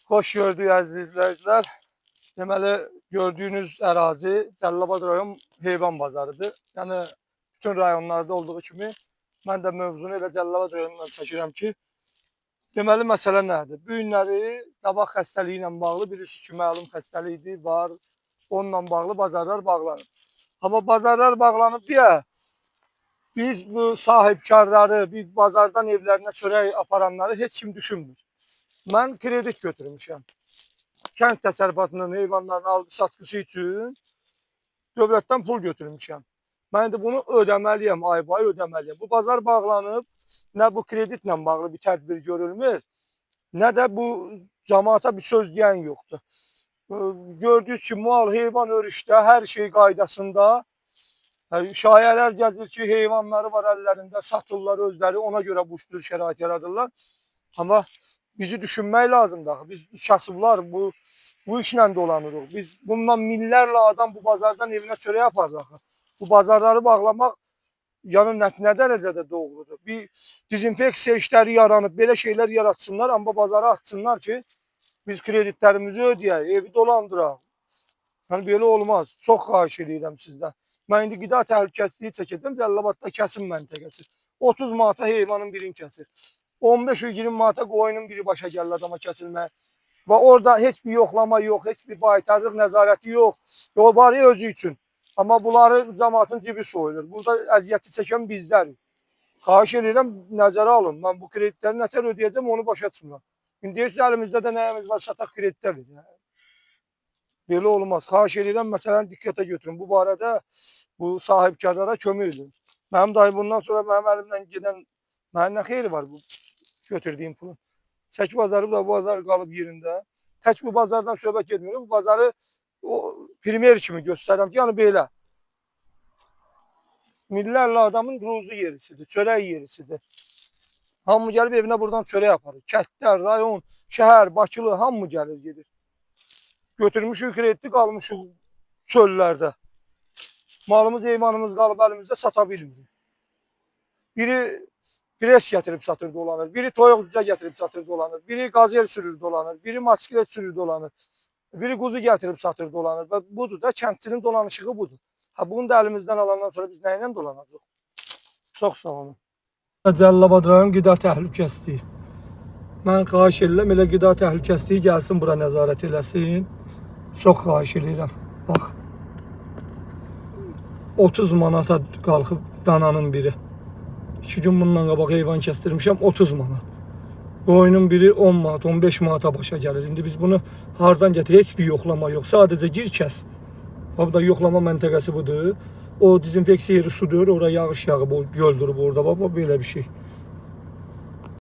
Hoş gördük əziz izləyicilər. Deməli, gördüyünüz ərazi Cəlilabad rayon heyvan bazarıdır. Yəni, bütün rayonlarda olduğu kimi, mən də mövzunu elə Cəlilabad rayonundan çəkirəm ki, deməli, məsələ nədir? Bu günləri qabaq xəstəliyi ilə bağlı, bilirsiniz ki, məlum xəstəlikdir, var. Onunla bağlı bazarlar bağlanır. Amma bazarlar bağlanıb deyə, biz bu sahibkarları, bir bazardan evlərinə çörək aparanları heç kim düşünmür. Mən kredit götürmüşəm. Kənd təsərrüfatının heyvanların alqı-satqısı üçün dövlətdən pul götürmüşəm. Mən indi bunu ödəməliyəm, ay-bay ödəməliyəm. Bu bazar bağlanıb, nə bu kreditlə bağlı bir tədbir görülmür, nə də bu cəmaata bir söz deyən yoxdur. Gördüyünüz ki, mal, heyvan örüşdə, hər şey qaydasında. Şayələr gəzir ki, heyvanları var əllərində, satırlar özləri, ona görə bu tür şərait yaradırlar. Amma bizi düşünmək lazımdır. Biz kasıblar bu işlə dolanırıq. Biz bundan minlərlə adam bu bazardan evinə çörək aparırıq. Bu bazarları bağlamaq yəni nə dərəcədə doğrudur. Bir dezinfeksiya işləri yaranıb, belə şeylər yaratsınlar, amma bazarı açsınlar ki, biz kreditlərimizi ödəyək, evi dolandıraq. Yəni belə olmaz. Çox xahiş edirəm sizdən. Mən indi qida təhlükəsizliyi çəkəcəm, Cəlilabadda kəsim məntəqəsi. 30 manata heyvanın birini kəsir. 15-20 manata qoyunun biri başa gəlir adama kəsilməyə. Və orada heç bir yoxlama yox, heç bir baytarlıq nəzarəti yox. O var ya özü üçün. Amma bunları cəmaatın cibi soyulur. Burada əziyyəti çəkən bizlərik. Xahiş edirəm, nəzərə alın. Mən bu kreditləri nətər ödəyəcəm, onu başa çıxmıram. İndi deyirsiz, əlimizdə də nəyimiz var, sataq kreditə verin. Belə olmaz. Xahiş edirəm, məsələn, diqqətə götürün. Bu barədə bu sahibkarlara kömək edin. Mənim dahi bundan sonra mənim əlimdən gedən, mənim nə xeyri var bu götürdüyüm pulun? Çək bazarı da bu bazar qalıb yerində. Tək bu bazardan söhbət etmiyorum. Bu bazarı primer kimi göstərirəm ki, yəni belə. Millərlə adamın ruzu yerisidir, çörək yerisidir. Hamı gəlib evinə buradan çörək aparır. Kəndlər, rayon, şəhər, Bakılı, hamı gəlir, gedir. Götürmüşük krediti, qalmışıq çöllərdə. Malımız, heyvanımız qalıb əlimizdə, sata bilmirik. Biri pres gətirib satır dolanır, biri toyuq cücə gətirib satır dolanır, biri qazel sürür dolanır, biri maçkilet sürür dolanır, biri quzu gətirib satır dolanır. Və budur da, kəndçinin dolanışığı budur. Bunu da əlimizdən alandan sonra biz nə ilə dolanacaq? Çox sağ olun. Cəlilabad rayon qida təhlükəsizliyi. Mən xahiş edirəm, elə qida təhlükəsizliyi gəlsin, bura nəzarət eləsin. Çox xahiş edirəm. Bax, 30 manata qalxıb dananın biri. 2 gün bundan qabaq heyvan kəsdirmişəm, 30 manat. Qoyunun biri 10 manat, 15 manata başa gəlir. İndi biz bunu hardan gətirir? Heç bir yoxlama yox. Sadəcə gir kəs. Burada yoxlama məntəqəsi budur. O dezinfeksiya yeri sudur, oraya yağış yağıb, o göldürüb orada. Bax, belə bir şey.